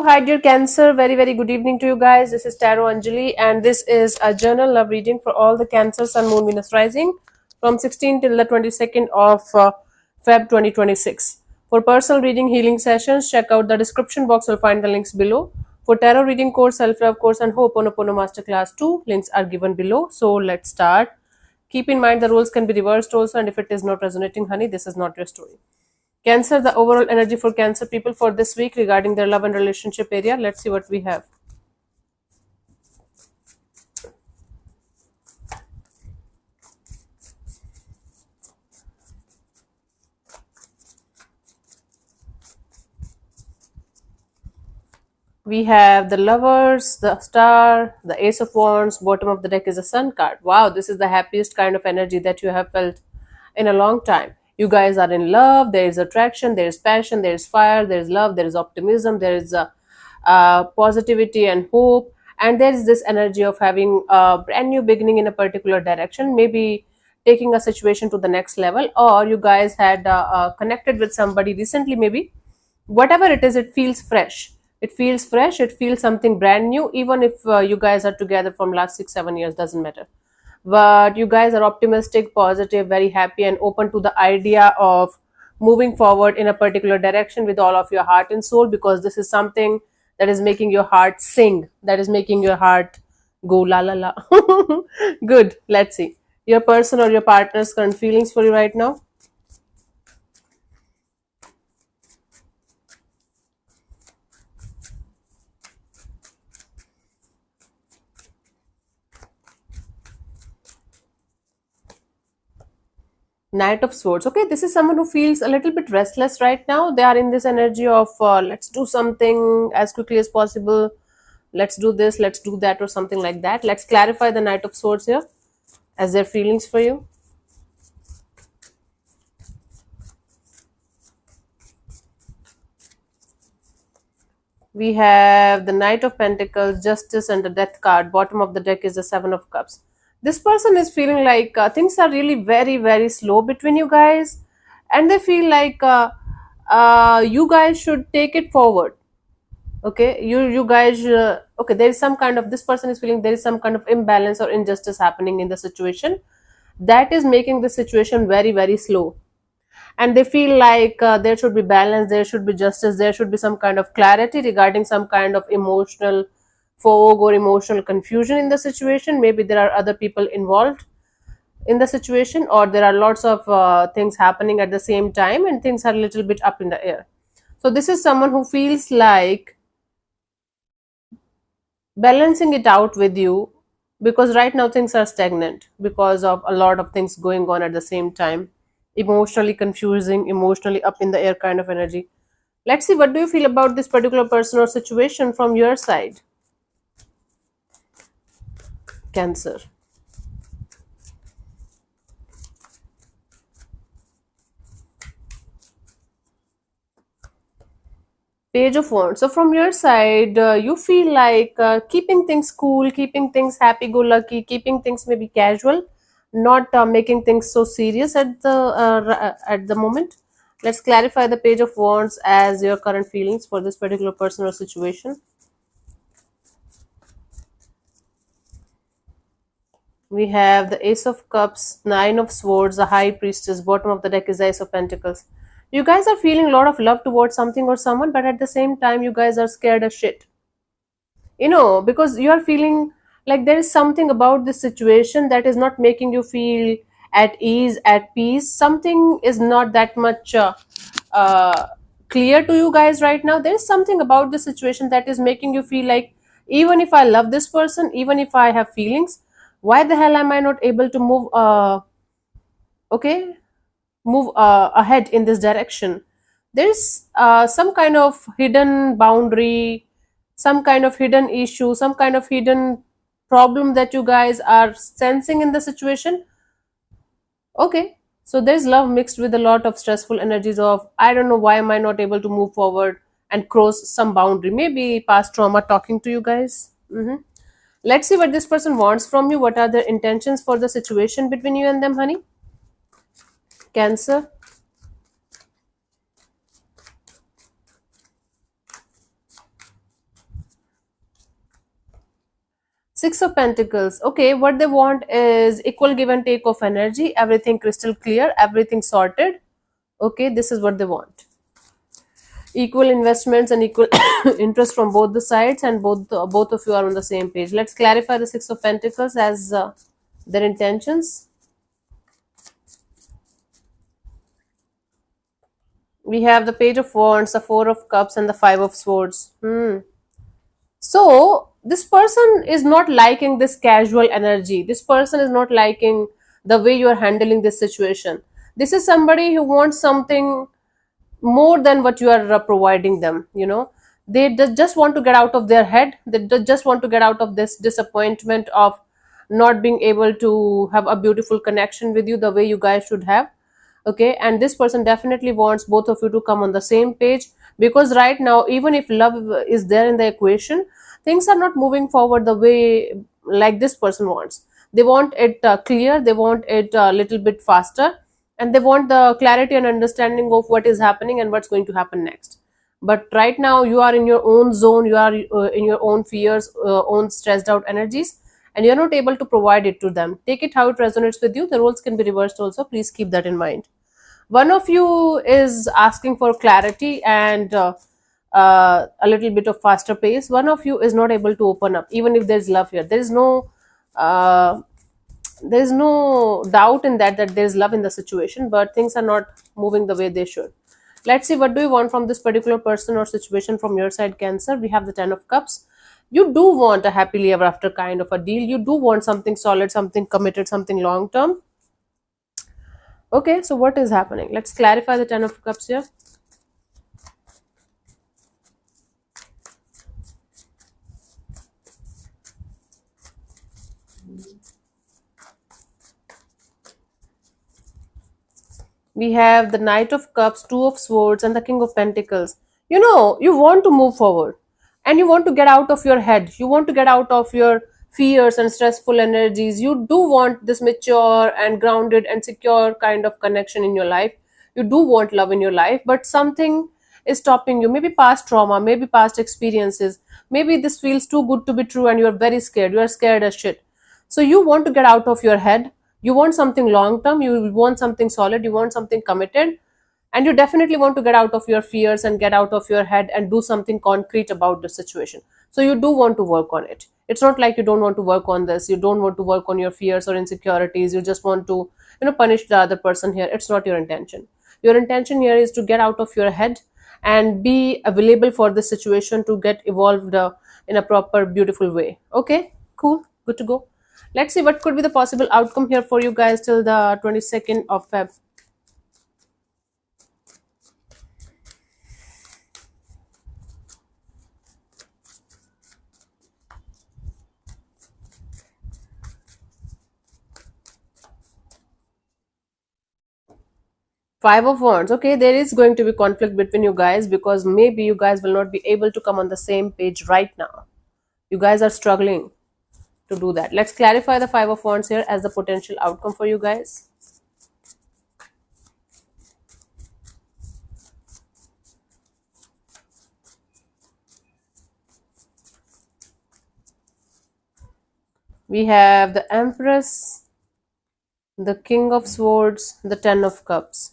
Hi, dear Cancer. Very good evening to you guys. This is Tarot Anjali, and this is a journal love reading for all the Cancer, Sun, Moon, Venus rising from 16 till the 22nd of Feb 2026. For personal reading healing sessions, check out the description box. You'll find the links below. For tarot reading course, self love course, and Ho'oponopono Masterclass 2, links are given below. So let's start. Keep in mind the rules can be reversed also, and if it is not resonating, honey, this is not your story. Cancer, the overall energy for Cancer people for this week regarding their love and relationship area. Let's see what we have. We have the Lovers, the Star, the Ace of Wands, bottom of the deck is a Sun card. Wow, this is the happiest kind of energy that you have felt in a long time. You guys are in love, there is attraction, there is passion, there is fire, there is love, there is optimism, there is positivity and hope, and there is this energy of having a brand new beginning in a particular direction, maybe taking a situation to the next level, or you guys had connected with somebody recently, maybe. Whatever it is, it feels fresh. It feels fresh, it feels something brand new, even if you guys are together from last 6 7 years, doesn't matter. But you guys are optimistic, positive, very happy, and open to the idea of moving forward in a particular direction with all of your heart and soul, because this is something that is making your heart sing, that is making your heart go la la la. Good. Let's see your person or your partner's current feelings for you right now. Knight of Swords. Okay, this is someone who feels a little bit restless right now. They are in this energy of let's do something as quickly as possible. Let's do this, let's do that, or something like that. Let's clarify the Knight of Swords here as their feelings for you. We have the Knight of Pentacles, Justice, and the Death card. Bottom of the deck is the Seven of Cups. This person is feeling like things are really very slow between you guys, and they feel like you guys should take it forward. Okay, you guys. Okay, there is some kind of, this person is feeling there is some kind of imbalance or injustice happening in the situation that is making the situation very slow, and they feel like there should be balance, there should be justice, there should be some kind of clarity regarding some kind of emotional fog or emotional confusion in the situation. Maybe there are other people involved in the situation, or there are lots of things happening at the same time and things are a little bit up in the air. So this is someone who feels like balancing it out with you, because right now things are stagnant because of a lot of things going on at the same time, emotionally confusing, emotionally up in the air kind of energy. Let's see, what do you feel about this particular person or situation from your side, Cancer? Page of Wands. So from your side, you feel like keeping things cool, keeping things happy-go-lucky, keeping things maybe casual, not making things so serious at the moment. Let's clarify the Page of Wands as your current feelings for this particular person or situation. We have the Ace of Cups, Nine of Swords, the High Priestess. Bottom of the deck is the Ace of Pentacles. You guys are feeling a lot of love towards something or someone, but at the same time, you guys are scared as shit. Because you are feeling like there is something about this situation that is not making you feel at ease, at peace. Something is not that much uh, clear to you guys right now. There is something about the situation that is making you feel like, even if I love this person, even if I have feelings, why the hell am I not able to okay move ahead in this direction? There's some kind of hidden boundary, some kind of hidden issue, some kind of hidden problem that you guys are sensing in the situation. Okay, so there's love mixed with a lot of stressful energies of, I don't know, why am I not able to move forward and cross some boundary, maybe past trauma talking to you guys. Let's see what this person wants from you. What are their intentions for the situation between you and them, honey? Cancer. Six of Pentacles. Okay, what they want is equal give and take of energy, everything crystal clear, everything sorted. Okay, this is what they want. Equal investments and equal interest from both the sides, and both of you are on the same page. Let's clarify the Six of Pentacles as their intentions. We have the Page of Wands, the Four of Cups, and the Five of Swords. So this person is not liking this casual energy. This person is not liking the way you are handling this situation. This is somebody who wants something more than what you are providing them. They just want to get out of their head. They just want to get out of this disappointment of not being able to have a beautiful connection with you the way you guys should have. Okay, and this person definitely wants both of you to come on the same page, because right now, even if love is there in the equation, things are not moving forward the way like this person wants. They want it clear, they want it a little bit faster, and they want the clarity and understanding of what is happening and what's going to happen next. But right now you are in your own zone, you are in your own fears, own stressed out energies, and you're not able to provide it to them. Take it how it resonates with you. The roles can be reversed also, please keep that in mind. One of you is asking for clarity and a little bit of faster pace. One of you is not able to open up, even if there's love here. Uh, there is no doubt in that there is love in the situation, but things are not moving the way they should. Let's see, what do you want from this particular person or situation from your side, Cancer? We have the Ten of Cups. You do want a happily ever after kind of a deal. You do want something solid, something committed, something long term. Okay, so what is happening? Let's clarify the Ten of Cups here. We have the Knight of Cups, Two of Swords, and the King of Pentacles. You want to move forward, and you want to get out of your head. You want to get out of your fears and stressful energies. You do want this mature and grounded and secure kind of connection in your life. You do want love in your life, but something is stopping you. Maybe past trauma, maybe past experiences. Maybe this feels too good to be true, and you are very scared. You are scared as shit. So you want to get out of your head. You want something long term, you want something solid, you want something committed, and you definitely want to get out of your fears and get out of your head and do something concrete about the situation. So you do want to work on it. It's not like you don't want to work on this, you don't want to work on your fears or insecurities, you just want to punish the other person here. It's not your intention. Your intention here is to get out of your head and be available for the situation to get evolved in a proper beautiful way. Okay, cool, good to go. Let's see what could be the possible outcome here for you guys till the 22nd of Feb. Five of Wands. Okay, there is going to be conflict between you guys, because maybe you guys will not be able to come on the same page right now. You guys are struggling to do that. Let's clarify the Five of Wands here as the potential outcome for you guys. We have the Empress, the King of Swords, the Ten of Cups.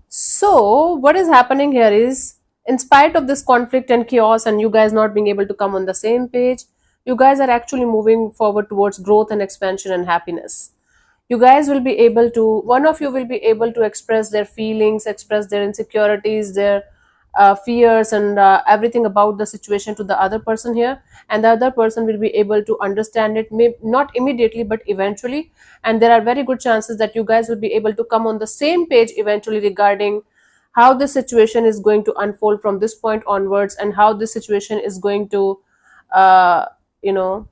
So, what is happening here is, in spite of this conflict and chaos, and you guys not being able to come on the same page, you guys are actually moving forward towards growth and expansion and happiness. You guys will be able to, one of you will be able to express their feelings, express their insecurities, their fears, and everything about the situation to the other person here, and the other person will be able to understand it, maybe not immediately but eventually. And there are very good chances that you guys will be able to come on the same page eventually regarding how the situation is going to unfold from this point onwards, and how this situation is going to uh, you know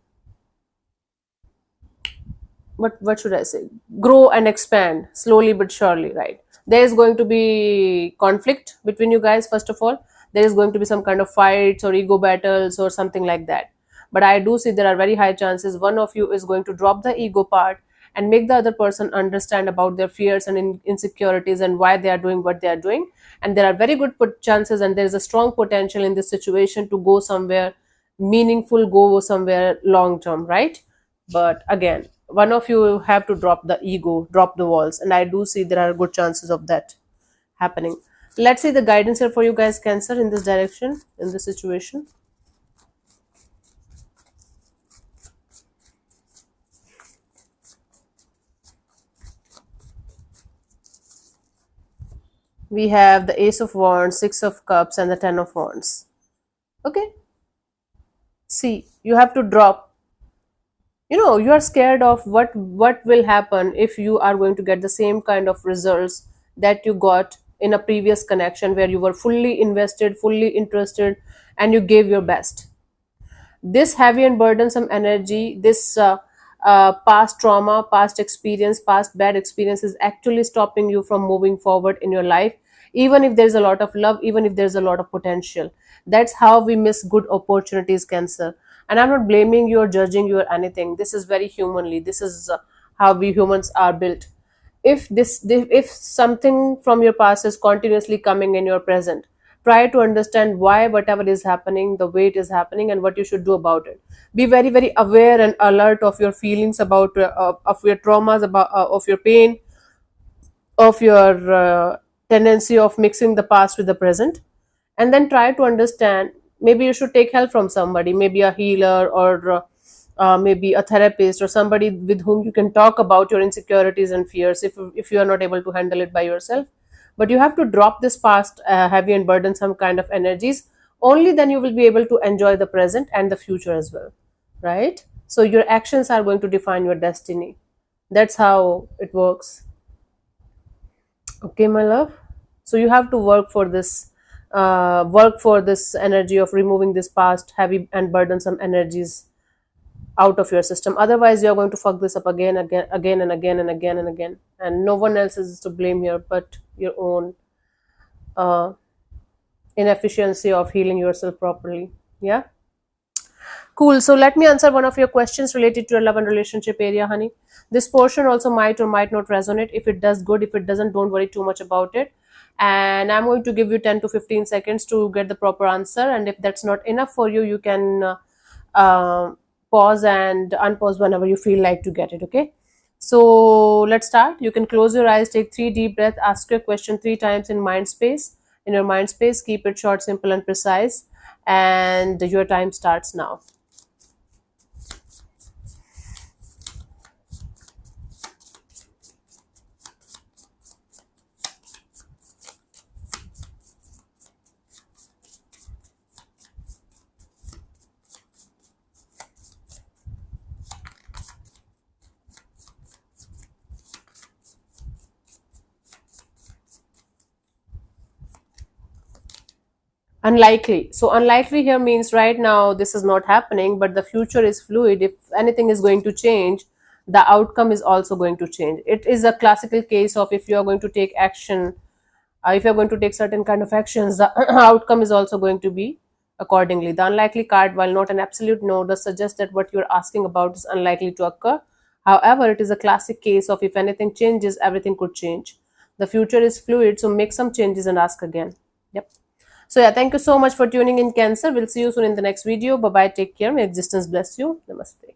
what should I say, grow and expand slowly but surely, right? There is going to be conflict between you guys. First of all, there is going to be some kind of fights or ego battles or something like that. But I do see there are very high chances one of you is going to drop the ego part and make the other person understand about their fears and insecurities and why they are doing what they are doing. And there are very good chances, and there is a strong potential in this situation to go somewhere meaningful, go somewhere long term, right? But again, one of you have to drop the ego, drop the walls, and I do see there are good chances of that happening. Let's see the guidance here for you guys, Cancer, in this direction, in this situation. We have the Ace of Wands, Six of Cups, and the Ten of Wands. Okay, see, you have to drop. You are scared of what will happen if you are going to get the same kind of results that you got in a previous connection where you were fully invested, fully interested, and you gave your best. This heavy and burdensome energy, this past trauma, past experience, past bad experience is actually stopping you from moving forward in your life, even if there's a lot of love, even if there's a lot of potential. That's how we miss good opportunities, Cancer. And I'm not blaming you or judging you or anything. This is very humanly. This is how we humans are built. If something from your past is continuously coming in your present, try to understand why whatever is happening, the way it is happening, and what you should do about it. Be very very aware and alert of your feelings about of your traumas, about of your pain, of your tendency of mixing the past with the present, and then try to understand. Maybe you should take help from somebody, maybe a healer, or maybe a therapist, or somebody with whom you can talk about your insecurities and fears if you are not able to handle it by yourself. But you have to drop this past heavy and burdensome kind of energies. Only then you will be able to enjoy the present and the future as well, right? So your actions are going to define your destiny. That's how it works. Okay, my love. So you have to work for this energy of removing this past heavy and burdensome energies out of your system. Otherwise, you're going to fuck this up again and again and again and again. And no one else is to blame here but your own uh, inefficiency of healing yourself properly. Yeah. Cool. So let me answer one of your questions related to your love and relationship area, honey. This portion also might or might not resonate. If it does, good. If it doesn't, don't worry too much about it. And I'm going to give you 10 to 15 seconds to get the proper answer. And if that's not enough for you, you can uh, pause and unpause whenever you feel like to get it. Okay. So let's start. You can close your eyes, take 3 deep breaths, ask your question 3 times in mind space. In your mind space, keep it short, simple, and precise. And your time starts now. Unlikely. So unlikely here means right now this is not happening, but the future is fluid. If anything is going to change, the outcome is also going to change. It is a classical case of if you are going to take action, if you're going to take certain kind of actions, the outcome is also going to be accordingly. The unlikely card, while not an absolute no, does suggest that what you're asking about is unlikely to occur. However, it is a classic case of if anything changes, everything could change. The future is fluid, so make some changes and ask again. Yep. So yeah, thank you so much for tuning in, Cancer. We'll see you soon in the next video. Bye bye. Take care. May existence bless you. Namaste.